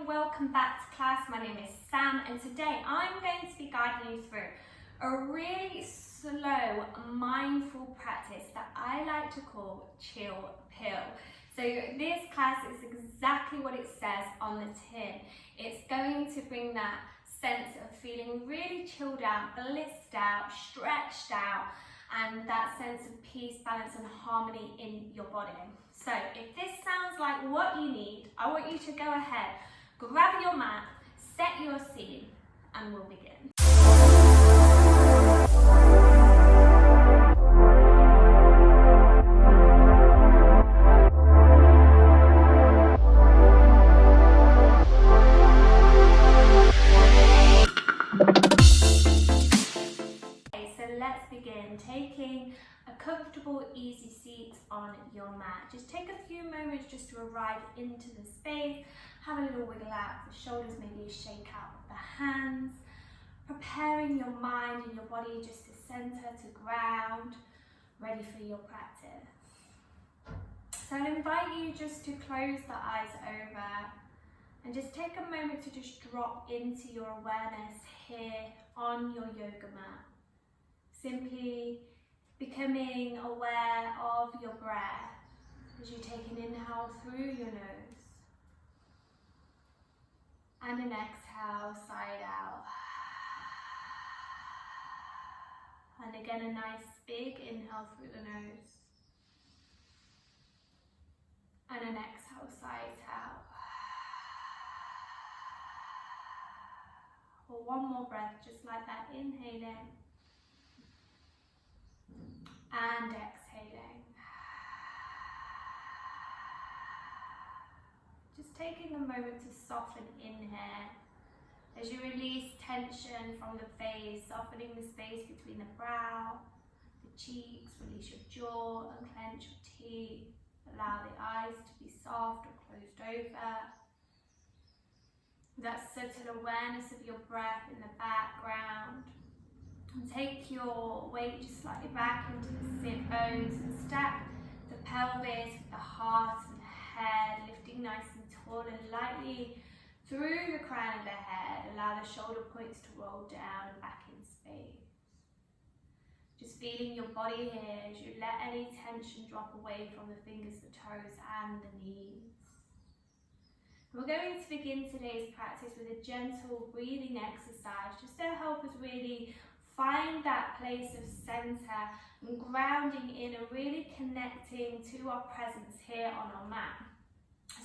and welcome back to class. My name is Sam and today I'm going to be guiding you through a really slow, mindful practice that I like to call chill pill. So this class is exactly what it says on the tin. It's going to bring that sense of feeling really chilled out, blissed out, stretched out, and that sense of peace, balance and harmony in your body. So if this sounds like what you need, I want you to go ahead, grab your mat, set your scene, and we'll begin. Let's begin taking a comfortable, easy seat on your mat. Just take a few moments just to arrive into the space. Have a little wiggle out of the shoulders, maybe a shake out of the hands. Preparing your mind and your body just to center, to ground, ready for your practice. So I'll invite you just to close the eyes over and just take a moment to just drop into your awareness here on your yoga mat. Simply becoming aware of your breath as you take an inhale through your nose and an exhale side out. And again, a nice big inhale through the nose and an exhale side out. For one more breath, just like that, inhaling and exhaling. Just taking a moment to soften in here as you release tension from the face, softening the space between the brow, the cheeks, release your jaw, unclench your teeth, allow the eyes to be soft or closed over. That subtle awareness of your breath in the background. And take your weight just slightly back into the sit bones and stack the pelvis with the heart and the head, lifting nice and tall and lightly through the crown of the head. Allow the shoulder points to roll down and back in space. Just feeling your body here as you let any tension drop away from the fingers, the toes and the knees. We're going to begin today's practice with a gentle breathing exercise just to help us really find that place of center and grounding in and really connecting to our presence here on our mat.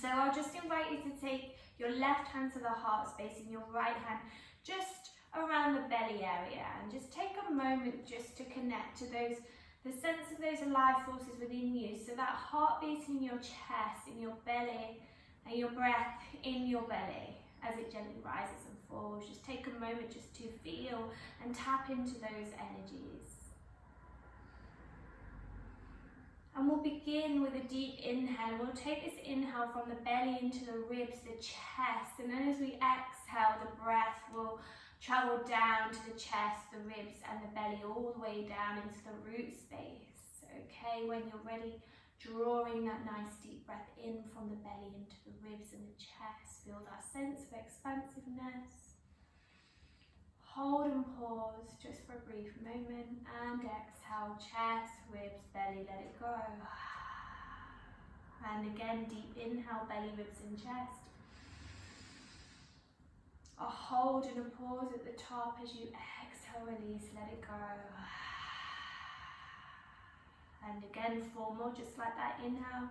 So I'll just invite you to take your left hand to the heart space and your right hand just around the belly area, and just take a moment just to connect to the sense of those life forces within you. So that heartbeat in your chest, in your belly, and your breath in your belly as it gently rises and falls. Just take a moment just to feel and tap into those energies. And we'll begin with a deep inhale. We'll take this inhale from the belly into the ribs, the chest, and then as we exhale, the breath will travel down to the chest, the ribs and the belly, all the way down into the root space. Okay, when you're ready, drawing that nice deep breath in from the belly into the ribs and the chest. Feel that sense of expansiveness. Hold and pause just for a brief moment and exhale, chest, ribs, belly, let it go. And again, deep inhale, belly, ribs and chest. A hold and a pause at the top as you exhale, release, let it go. And again, 4 more, just like that. Inhale.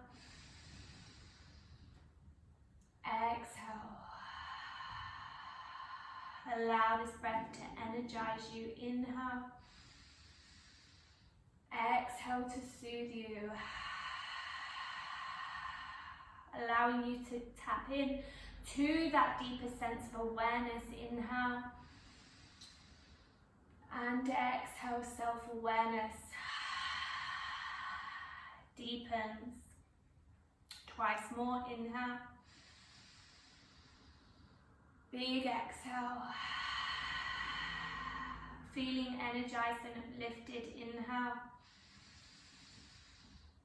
Exhale. Allow this breath to energize you. Inhale. Exhale to soothe you. Allowing you to tap in to that deeper sense of awareness. Inhale. And exhale, self-awareness deepens. Twice more. Inhale. Big exhale. Feeling energized and uplifted. Inhale.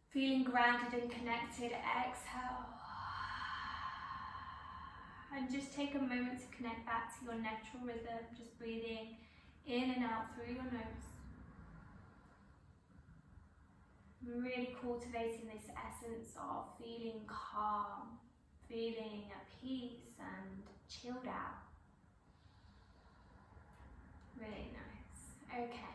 Feeling grounded and connected. Exhale. And just take a moment to connect back to your natural rhythm, just breathing in and out through your nose. Really cultivating this essence of feeling calm, feeling at peace and chilled out. Really nice. Okay.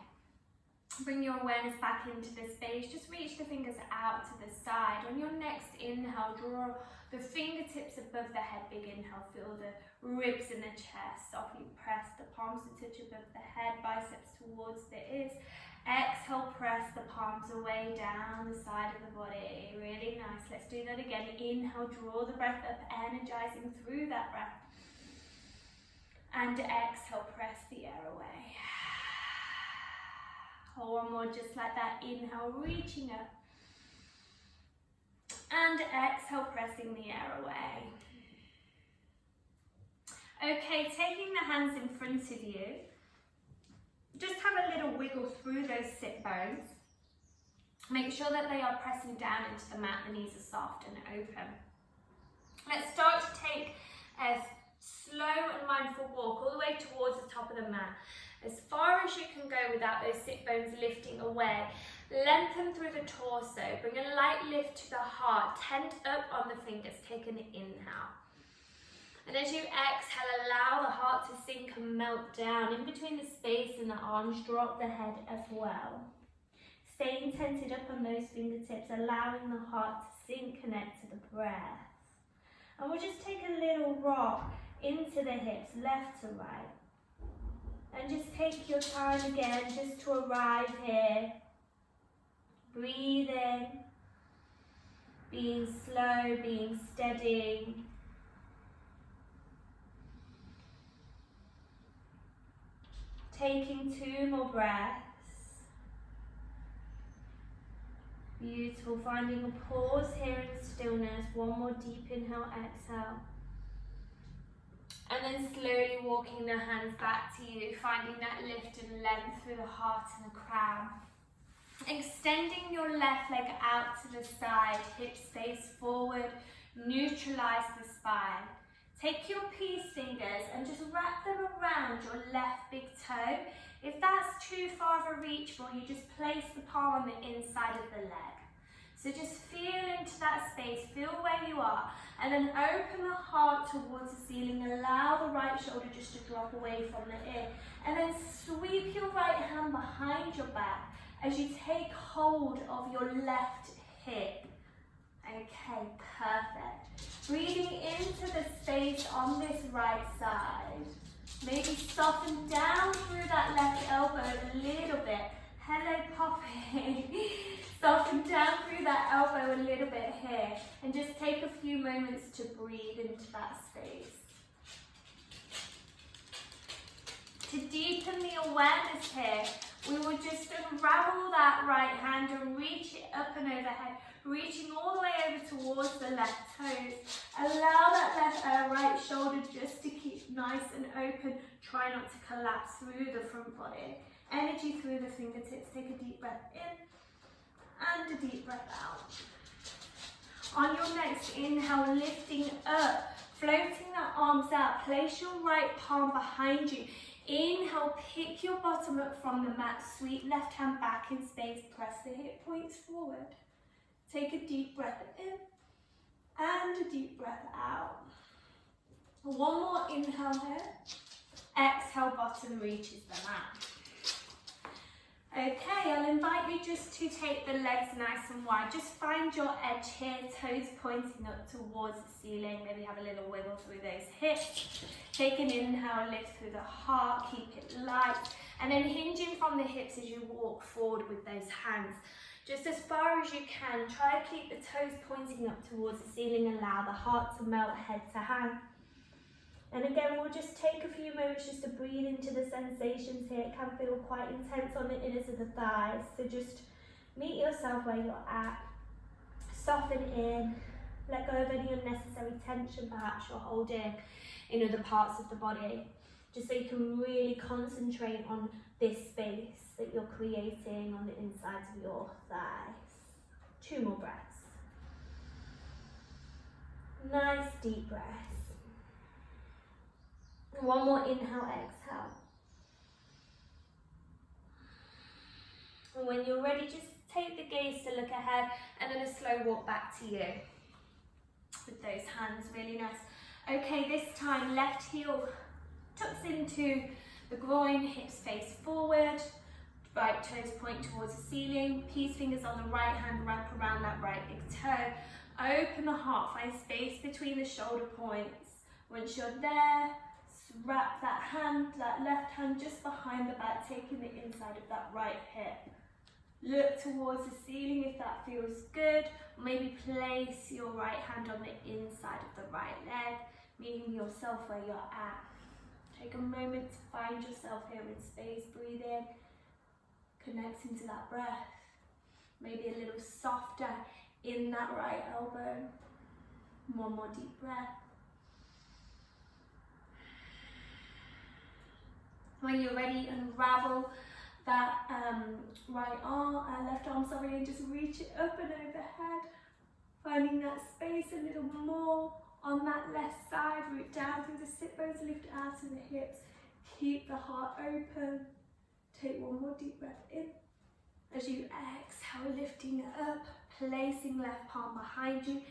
Bring your awareness back into the space. Just reach the fingers out to the side. On your next inhale, draw the fingertips above the head. Big inhale, feel the ribs in the chest. Softly press the palms to touch above the head, biceps towards the ears. Exhale, press the palms away down the side of the body. Really nice. Let's do that again. Inhale, draw the breath up, energizing through that breath. And exhale, press the air away. One more just like that. Inhale, reaching up. And exhale, pressing the air away. Okay, taking the hands in front of you. Just have a little wiggle through those sit bones. Make sure that they are pressing down into the mat. The knees are soft and open. Let's start to take a slow and mindful walk all the way towards the top of the mat. As far as you can go without those sit bones lifting away. Lengthen through the torso. Bring a light lift to the heart. Tent up on the fingers. Take an inhale. And as you exhale, allow the heart to sink and melt down. In between the space and the arms, drop the head as well. Staying tented up on those fingertips, allowing the heart to sink, connect to the breath. And we'll just take a little rock into the hips, left to right. And just take your time again, just to arrive here. Breathing, being slow, being steady. Taking 2 more breaths. Beautiful. Finding a pause here in stillness. 1 more deep inhale, exhale. And then slowly walking the hands back to you, finding that lift and length through the heart and the crown. Extending your left leg out to the side, hips face forward, neutralize the spine. Take your peace fingers and just wrap them around your left big toe. If that's too far of a reach for you, just place the palm on the inside of the leg. So just feel into that space, feel where you are, and then open the heart towards the ceiling. Allow the right shoulder just to drop away from the ear. And then sweep your right hand behind your back as you take hold of your left hip. Okay, perfect. Breathing into the space on this right side. Maybe soften down through that left elbow a little bit. Hello, Poppy. Soften down through that elbow a little bit here. And just take a few moments to breathe into that space. To deepen the awareness here, we will just unravel that right hand and reach it up and overhead, reaching all the way over towards the left toes. Allow that right shoulder just to keep nice and open. Try not to collapse through the front body. Energy through the fingertips. Take a deep breath in and a deep breath out. On your next inhale, lifting up, floating the arms out. Place your right palm behind you. Inhale, pick your bottom up from the mat. Sweep left hand back in space. Press the hip points forward. Take a deep breath in and a deep breath out. 1 more inhale here. Exhale, bottom reaches the mat. Okay, I'll invite you just to take the legs nice and wide. Just find your edge here, toes pointing up towards the ceiling. Maybe have a little wiggle through those hips. Take an inhale, lift through the heart, keep it light. And then hinging from the hips as you walk forward with those hands. Just as far as you can, try to keep the toes pointing up towards the ceiling. Allow the heart to melt head to hand. And again, we'll just take a few moments just to breathe into the sensations here. It can feel quite intense on the inners of the thighs. So just meet yourself where you're at. Soften in. Let go of any unnecessary tension perhaps you're holding in other parts of the body. Just so you can really concentrate on this space that you're creating on the insides of your thighs. 2 more breaths. Nice deep breaths. One more inhale, exhale. And when you're ready, just take the gaze to look ahead and then a slow walk back to you. With those hands, really nice. Okay, this time left heel tucks into the groin, hips face forward, right toes point towards the ceiling, peace fingers on the right hand, wrap around that right big toe. Open the heart, find space between the shoulder points. Once you're there, wrap that hand, that left hand just behind the back, taking the inside of that right hip. Look towards the ceiling if that feels good. Or maybe place your right hand on the inside of the right leg, meeting yourself where you're at. Take a moment to find yourself here in space, breathe in, connecting to that breath. Maybe a little softer in that right elbow. One more deep breath. When you're ready, unravel that left arm, and just reach it up and overhead. Finding that space a little more on that left side, root down through the sit bones, lift out of the hips. Keep the heart open. Take one more deep breath in. As you exhale, lifting it up, placing left palm behind you.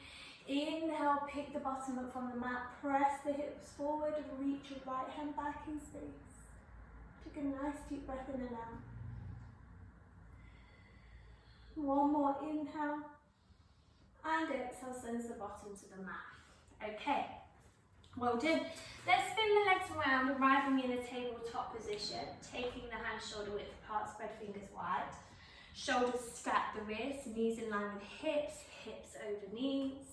Inhale, pick the bottom up from the mat, press the hips forward and reach your right hand back in space. Take a nice deep breath in and out. One more inhale, and exhale, sends the bottom to the mat. Okay, well done. Let's spin the legs around, arriving in a tabletop position, taking the hands shoulder width apart, spread fingers wide. Shoulders stack the wrists, knees in line with hips, hips over knees.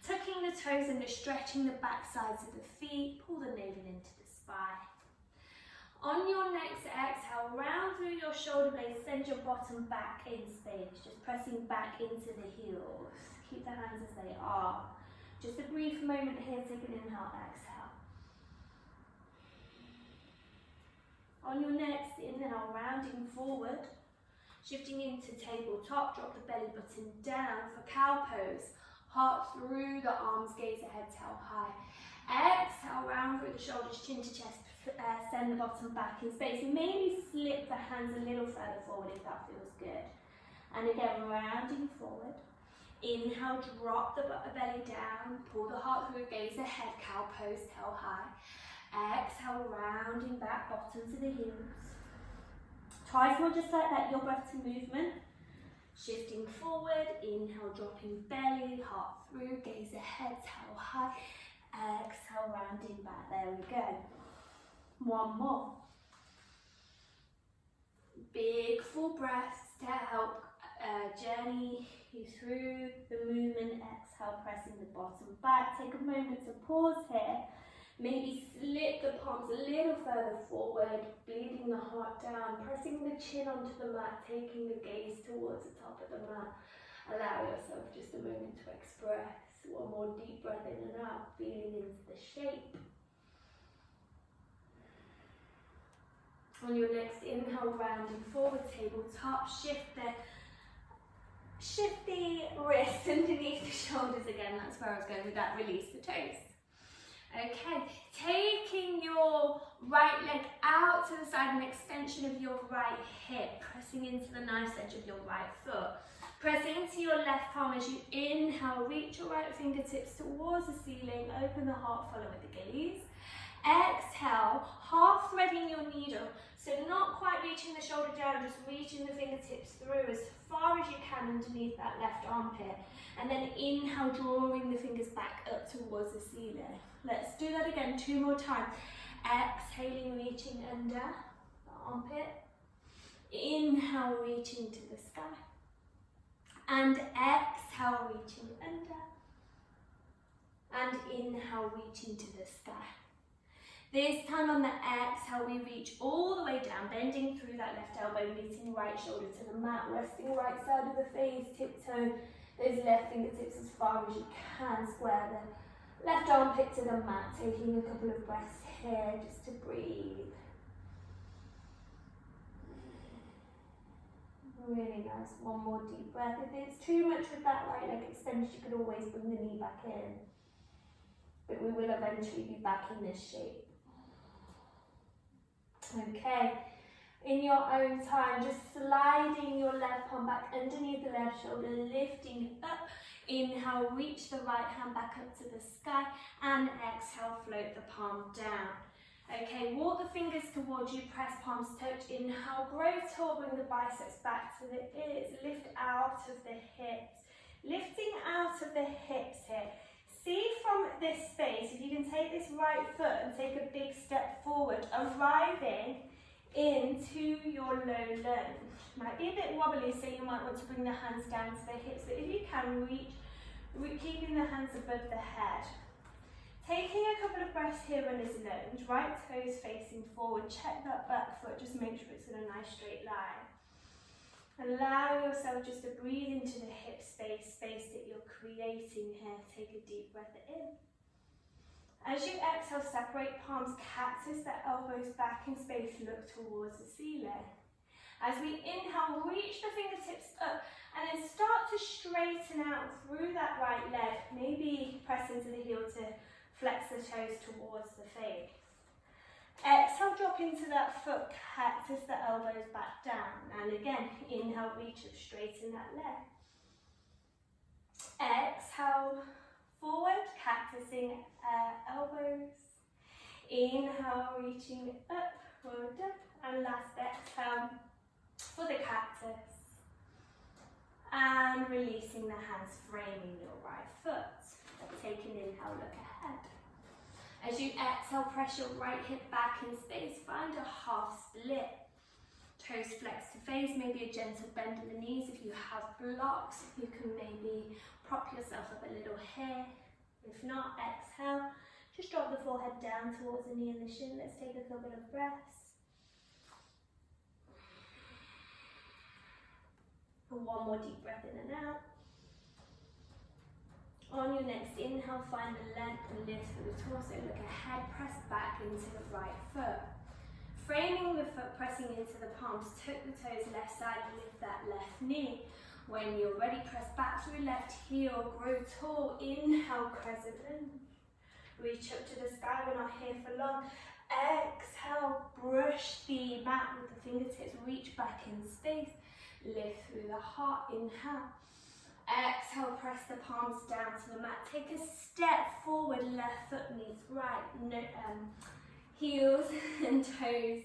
Tucking the toes under, stretching the back sides of the feet, pull the navel into the spine. On your next exhale, round through your shoulder blades, send your bottom back in space, just pressing back into the heels. Keep the hands as they are. Just a brief moment here, take an inhale, exhale. On your next inhale, rounding forward, shifting into tabletop, drop the belly button down for cow pose. Heart through the arms, gaze ahead, tail high. Exhale, round through the shoulders, chin to chest, send the bottom back in space. Maybe slip the hands a little further forward if that feels good. And again, rounding forward. Inhale, drop the belly down, pull the heart through, gaze ahead, cow pose, tail high. Exhale, rounding back, bottom to the heels. Twice more just like that, your breath to movement. Shifting forward, inhale, dropping belly, heart through, gaze ahead, tail high. Exhale, rounding back, there we go. One more. Big full breaths to help journey you through the movement. Exhale, pressing the bottom back. Take a moment to pause here. Maybe slip the palms a little further forward, bleeding the heart down, pressing the chin onto the mat, taking the gaze towards the top of the mat. Allow yourself just a moment to express. One more deep breath in and out, feeling into the shape. On your next inhale, rounding forward, tabletop, shift the wrists underneath the shoulders again. That's where I was going with that, release the toes. Okay, taking your right leg out to the side, an extension of your right hip, pressing into the nice edge of your right foot. Press into your left palm as you inhale, reach your right fingertips towards the ceiling, open the heart, follow with the gaze. Exhale, half threading your needle, so not quite reaching the shoulder down, just reaching the fingertips through as far as you can underneath that left armpit. And then inhale, drawing the fingers back up towards the ceiling. Let's do that again, 2 more times. Exhaling, reaching under the armpit. Inhale, reaching to the sky. And exhale, reaching under. And inhale, reaching to the sky. This time on the exhale, we reach all the way down, bending through that left elbow, meeting right shoulder to the mat, resting right side of the face, tiptoe those left fingertips as far as you can, square the left armpit to the mat, taking a couple of breaths here just to breathe. Really nice, one more deep breath. If it's too much with that right leg extension, you could always bring the knee back in. But we will eventually be back in this shape. Okay, in your own time, just sliding your left palm back underneath the left shoulder, lifting up. Inhale, reach the right hand back up to the sky, and exhale, float the palm down. Okay, walk the fingers towards you, press palms touch. Inhale, grow tall, bring the biceps back to the ears, lift out of the hips. Lifting out of the hips here. See from this space, if you can take this right foot and take a big step forward, arriving into your low lunge. Might be a bit wobbly, so you might want to bring the hands down to the hips, but if you can, reach keeping the hands above the head. Taking a couple of breaths here in this lunge, right toes facing forward, check that back foot, just make sure it's in a nice straight line. Allow yourself just to breathe into the hip space that you're creating here. Take a deep breath in. As you exhale, separate palms, cactus the elbows back in space, look towards the ceiling. As we inhale, reach the fingertips up and then start to straighten out through that right leg. Maybe press into the heel to flex the toes towards the face. Exhale, drop into that foot, cactus the elbows back down. And again, inhale, reach up, straighten that leg. Exhale, forward, cactusing elbows. Inhale, reaching up, forward up. And last exhale for the cactus. And releasing the hands, framing your right foot. Take an inhale, look ahead. As you exhale, press your right hip back in space, find a half split. Toes flex to face, maybe a gentle bend in the knees. If you have blocks, you can maybe prop yourself up a little here. If not, exhale. Just drop the forehead down towards the knee and the shin. Let's take a couple of breaths. And one more deep breath in and out. On your next inhale, find the length and lift through the torso. Look ahead, press back into the right foot. Framing the foot, pressing into the palms, tuck the toes left side, lift that left knee. When you're ready, press back through left heel, grow tall. Inhale, crescent lunge. Reach up to the sky, we're not here for long. Exhale, brush the mat with the fingertips, reach back in space. Lift through the heart, inhale. Exhale, press the palms down to the mat. Take a step forward, left foot meets right. No, heels and toes,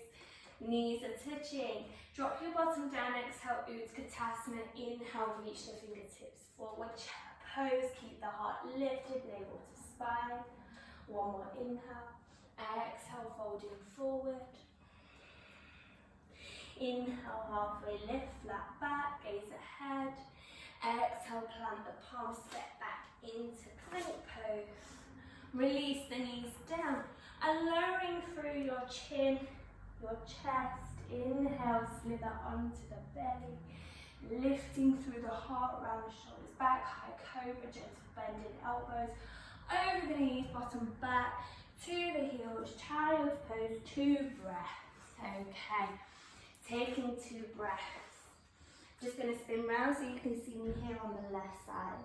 knees are touching. Drop your bottom down, exhale, Utkatasana. Inhale, reach the fingertips forward. Pose, keep the heart lifted, navel to spine. One more inhale. Exhale, folding forward. Inhale, halfway lift, flat back, gaze ahead. Exhale, plant the palms, step back into plank pose. Release the knees down and lowering through your chin, your chest. Inhale, slither onto the belly. Lifting through the heart, round the shoulders back, high cobra, gentle bend in elbows. Over the knees, bottom back, to the heels, child's pose, 2 breaths. Okay, taking 2 breaths. Just going to spin round so you can see me here on the left side.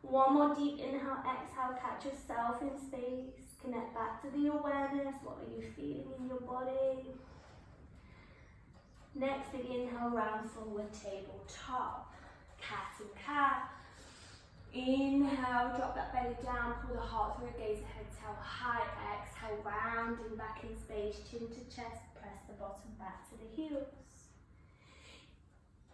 One more deep inhale, exhale, catch yourself in space. Connect back to the awareness. What are you feeling in your body? Next, big inhale, round forward, tabletop. Cat and cow. Inhale, drop that belly down, pull the heart through, gaze ahead, tail high. Exhale, rounding back in space, chin to chest, press the bottom back to the heels.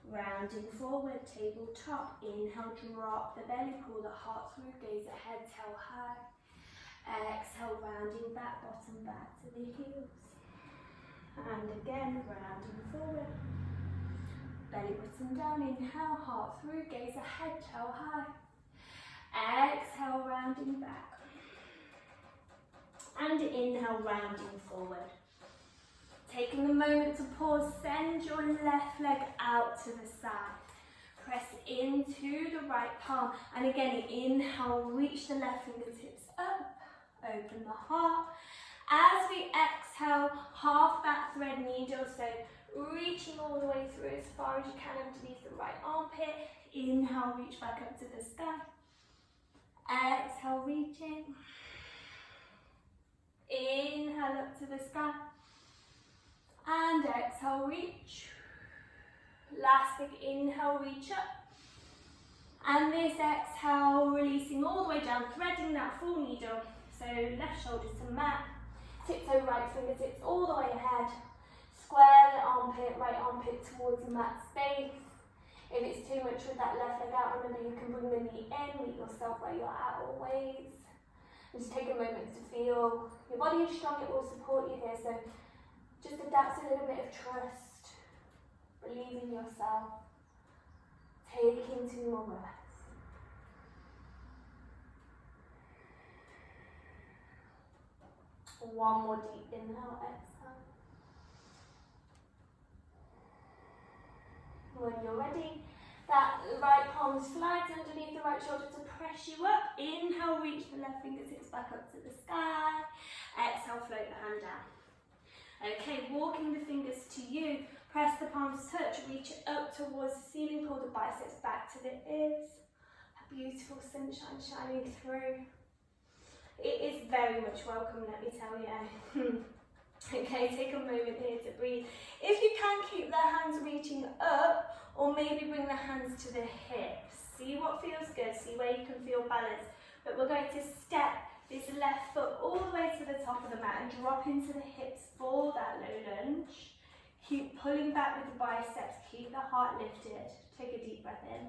Rounding forward, tabletop. Inhale, drop the belly, pull the heart through, gaze ahead, tail high. Exhale, rounding back, bottom back to the heels. And again, rounding forward. Belly button down, inhale, heart through, gaze ahead, tail high. Exhale, rounding back. And inhale, rounding forward. Taking a moment to pause, send your left leg out to the side. Press into the right palm. And again, inhale, reach the left fingertips up. Open the heart. As we exhale, half that thread needle, so reaching all the way through as far as you can underneath the right armpit. Inhale, reach back up to the sky. Exhale, reaching. Inhale, up up to the sky. And exhale, reach. Last big inhale, reach up. And this exhale, releasing all the way down, threading that full needle. So left shoulder to mat, tiptoe right fingertips all the way ahead. Square the armpit, right armpit towards the mat space. If it's too much with that left leg out, remember you can bring the knee in, meet yourself where you're at always. Just take a moment to feel your body is strong, it will support you here. So just adapt a little bit of trust, believe in yourself, taking 2 more breaths. One more deep inhale, exhale. When you're ready, that right palm slides underneath the right shoulder to press you up. Inhale, reach the left fingertips back up to the sky. Exhale, float the hand down. Okay, walking the fingers to you. Press the palms touch, reach up towards the ceiling, pull the biceps back to the ears. A beautiful sunshine shining through. It is very much welcome, let me tell you. Okay, take a moment here to breathe. If you can, keep the hands reaching up, or maybe bring the hands to the hips. See what feels good, see where you can feel balance. But we're going to step this left foot all the way to the top of the mat and drop into the hips for that low lunge. Keep pulling back with the biceps, keep the heart lifted. Take a deep breath in.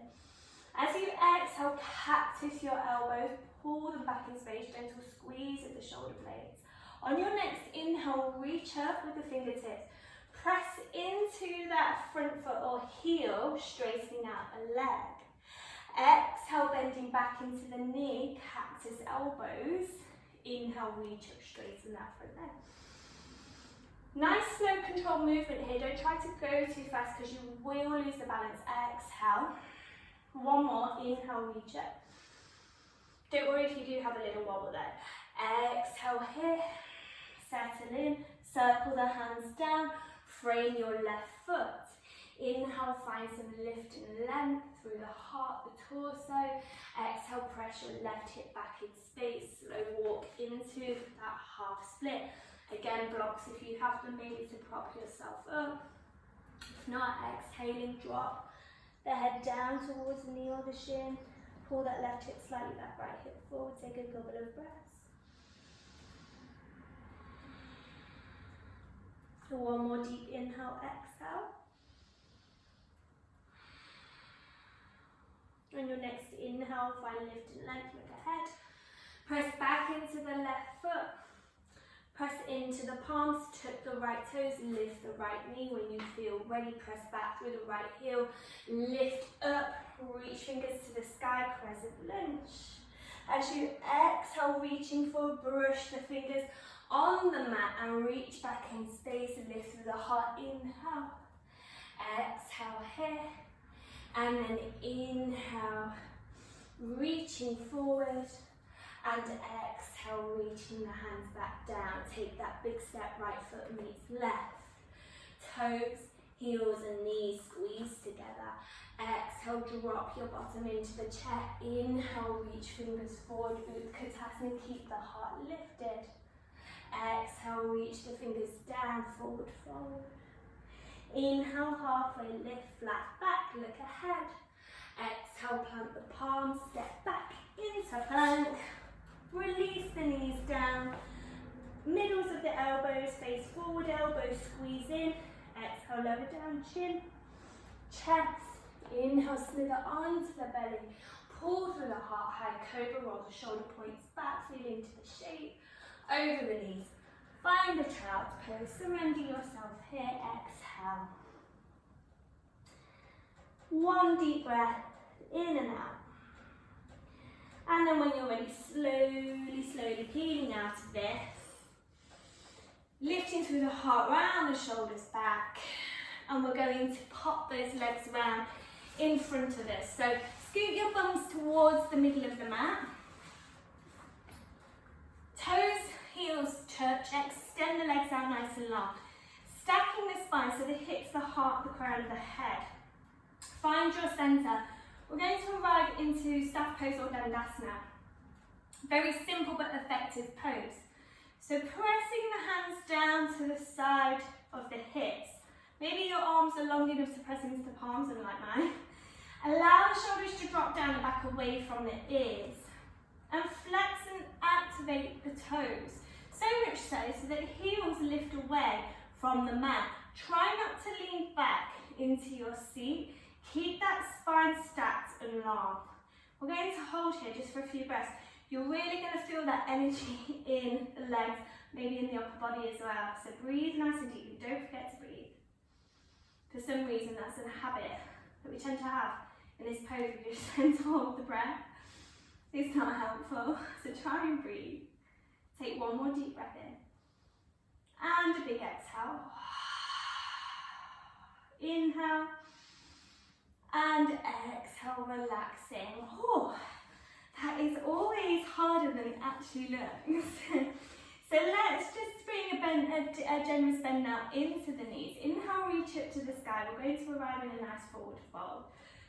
As you exhale, cactus your elbows, pull them back in space, gentle squeeze of the shoulder blades. On your next inhale, reach up with the fingertips. Press into that front foot or heel, straightening out the leg. Exhale, bending back into the knee, cactus elbows. Inhale, reach up, straighten that front leg. Nice slow controlled movement here. Don't try to go too fast because you will lose the balance. Exhale. One more. Inhale, reach up. Don't worry if you do have a little wobble there. Exhale here. Settle in. Circle the hands down. Frame your left foot. Inhale, find some lift and length through the heart, the torso. Exhale, press your left hip back in space. Slow walk into that half split. Again, blocks if you have them, maybe to prop yourself up. If not, exhaling, drop the head down towards the knee or the shin. Pull that left hip slightly back, right hip forward. Take a couple of breaths. One more deep inhale, exhale. On your next inhale, find lift and length, look ahead. Press back into the left foot. Press into the palms, tuck the right toes, lift the right knee. When you feel ready, press back through the right heel. Lift up, reach fingers to the sky, crescent lunge. As you exhale, reaching for a brush the fingers on the mat and reach back in space and lift through the heart. Inhale, exhale here, and then inhale, reaching forward, and exhale, reaching the hands back down. Take that big step, right foot meets left. Toes, heels and knees squeeze together. Exhale, drop your bottom into the chair. Inhale, reach fingers forward, Utkatasana, keep the heart lifted. Exhale, reach the fingers down, forward fold. Inhale, halfway lift, flat back, look ahead. Exhale, plant the palms, step back into plank. Release the knees down. Middles of the elbows face forward, elbows squeeze in. Exhale, lower down, chin, chest. Inhale, slither onto the belly. Pull through the heart, high cobra, roll the shoulder points back, feel into the shape. Over the knees. Find a child's pose. Surrender yourself here. Exhale. One deep breath in and out. And then when you're ready, slowly peeling out of this. Lifting through the heart, round the shoulders back. And we're going to pop those legs round in front of us. So scoot your bums towards the middle of the mat. Toes, heels touch, extend the legs out nice and long. Stacking the spine so the hips, the heart, the crown of the head. Find your center. We're going to arrive into staff pose or dandasana. Very simple but effective pose. So pressing the hands down to the side of the hips. Maybe your arms are long enough to press into the palms, unlike mine. Allow the shoulders to drop down and back away from the ears. And flex and activate the toes. So much so that heels lift away from the mat. Try not to lean back into your seat. Keep that spine stacked and long. We're going to hold here just for a few breaths. You're really going to feel that energy in the legs, maybe in the upper body as well. So breathe nice and deeply. Don't forget to breathe. For some reason, that's a habit that we tend to have in this pose. We just tend to hold the breath. It's not helpful. So try and breathe. Take one more deep breath in. And a big exhale. Inhale. And exhale, relaxing. Oh, that is always harder than it actually looks. So let's just bring a generous bend now into the knees. Inhale, reach up to the sky. We're going to arrive in a nice forward fold.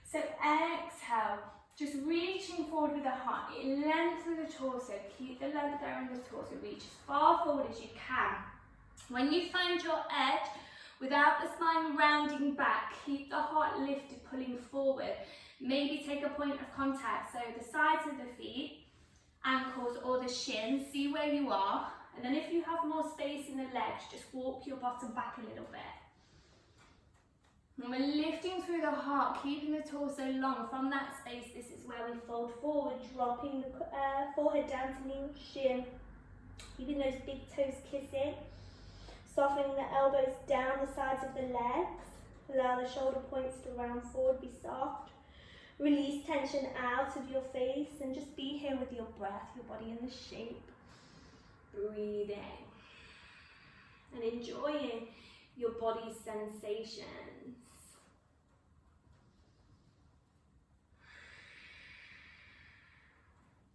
So exhale, just reaching forward with the heart. Lengthen the torso. Keep the length there in the torso. Reach as far forward as you can. When you find your edge, without the spine rounding back, keep the heart lifted, pulling forward. Maybe take a point of contact, so the sides of the feet, ankles or the shins, see where you are. And then if you have more space in the legs, just walk your bottom back a little bit. And we're lifting through the heart, keeping the torso long. From that space, this is where we fold forward, dropping the forehead down to knee, shin, keeping those big toes kissing. Softening the elbows down the sides of the legs. Allow the shoulder points to round forward, be soft. Release tension out of your face and just be here with your breath, your body in the shape. Breathing. And enjoying your body's sensations.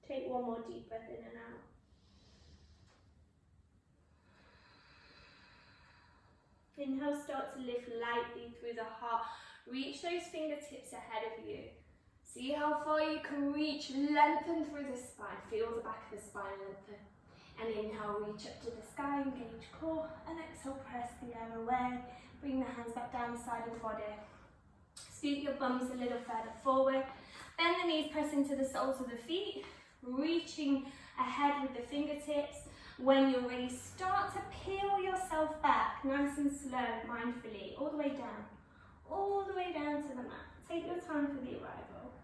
Take one more deep breath in and out. Inhale, start to lift lightly through the heart. Reach those fingertips ahead of you. See how far you can reach. Lengthen through the spine. Feel the back of the spine lengthen. And inhale, reach up to the sky, engage core. And exhale, press the air away. Bring the hands back down the side of the body. Scoot your bums a little further forward. Bend the knees, press into the soles of the feet. Reaching ahead with the fingertips. When you're ready, start to peel yourself back, nice and slow, mindfully, all the way down to the mat. Take your time for the arrival.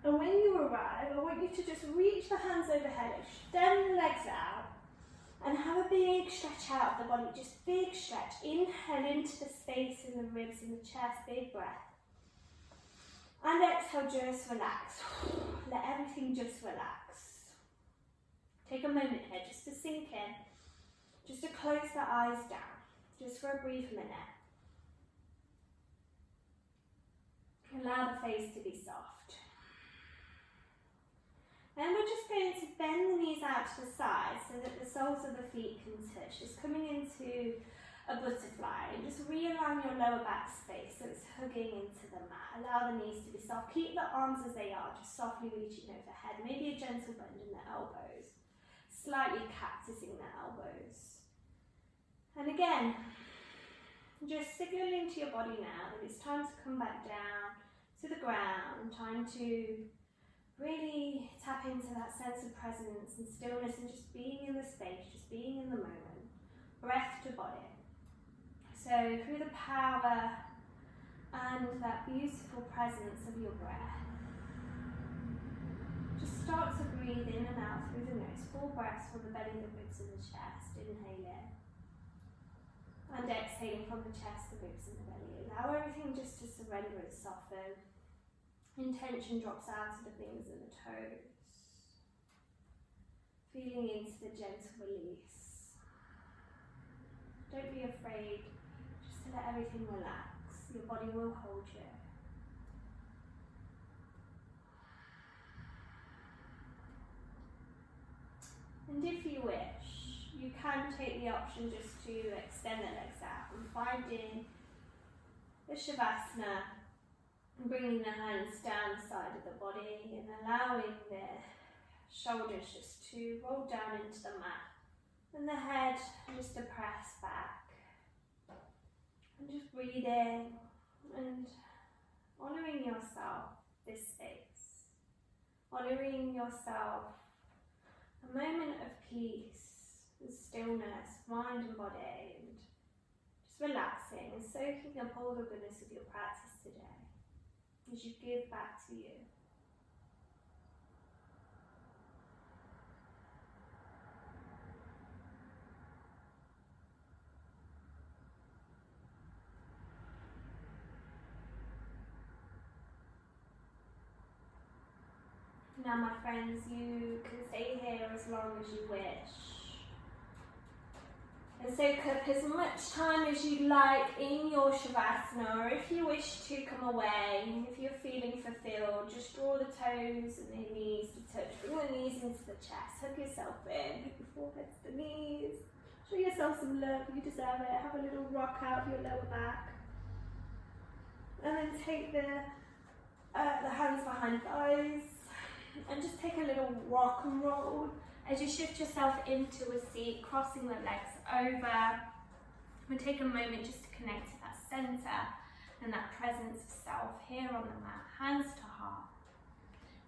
And when you arrive, I want you to just reach the hands overhead, extend the legs out, and have a big stretch out of the body, just big stretch. Inhale into the space in the ribs and the chest, big breath. And exhale, just relax. Let everything just relax. Take a moment here just to sink in, just to close the eyes down, just for a brief minute. Allow the face to be soft. Then we're just going to bend the knees out to the side so that the soles of the feet can touch, just coming into a butterfly, and just realign your lower back space so it's hugging into the mat. Allow the knees to be soft. Keep the arms as they are, just softly reaching overhead. Maybe a gentle bend in the elbows. Slightly cactusing the elbows. And again, just signaling to your body now that it's time to come back down to the ground, time to really tap into that sense of presence and stillness and just being in the space, just being in the moment, breath to body. So through the power and that beautiful presence of your breath, just start to breathe in and out through the nose. Full breaths from the belly, the ribs and the chest. Inhale in. And exhaling from the chest, the ribs and the belly. Allow everything just to surrender and soften. Intention drops out to the fingers and the toes. Feeling into the gentle release. Don't be afraid. Just to let everything relax. Your body will hold you. And if you wish, you can take the option just to extend the legs out and finding the Shavasana and bringing the hands down the side of the body and allowing the shoulders just to roll down into the mat. And the head just to press back. And just breathing and honouring yourself this space. Honouring yourself a moment of peace and stillness, mind and body, and just relaxing and soaking up all the goodness of your practice today as you give back to you. Now my friends, you can stay here as long as you wish. And soak up as much time as you like in your Shavasana, or if you wish to come away, if you're feeling fulfilled, just draw the toes and the knees to touch. Bring the knees into the chest, hug yourself in, hug your forehead to the knees. Show yourself some love, you deserve it. Have a little rock out of your lower back. And then take the hands behind thighs. And just take a little rock and roll as you shift yourself into a seat, crossing the legs over. And take a moment just to connect to that centre and that presence of self here on the mat, hands to heart.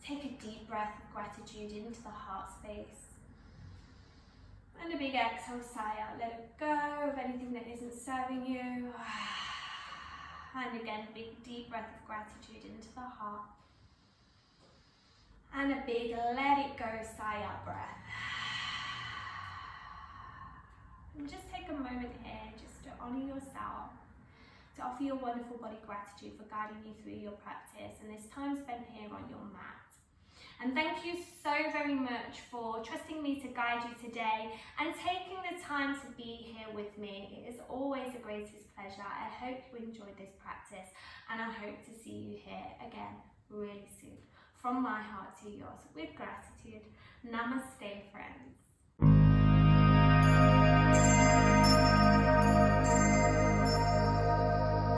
Take a deep breath of gratitude into the heart space. And a big exhale, sigh out. Let it go of anything that isn't serving you. And again, a big deep breath of gratitude into the heart. And a big let it go, sigh out breath. And just take a moment here just to honour yourself, to offer your wonderful body gratitude for guiding you through your practice and this time spent here on your mat. And thank you so very much for trusting me to guide you today and taking the time to be here with me. It is always the greatest pleasure. I hope you enjoyed this practice and I hope to see you here again really soon. From my heart to yours, with gratitude. Namaste, friends.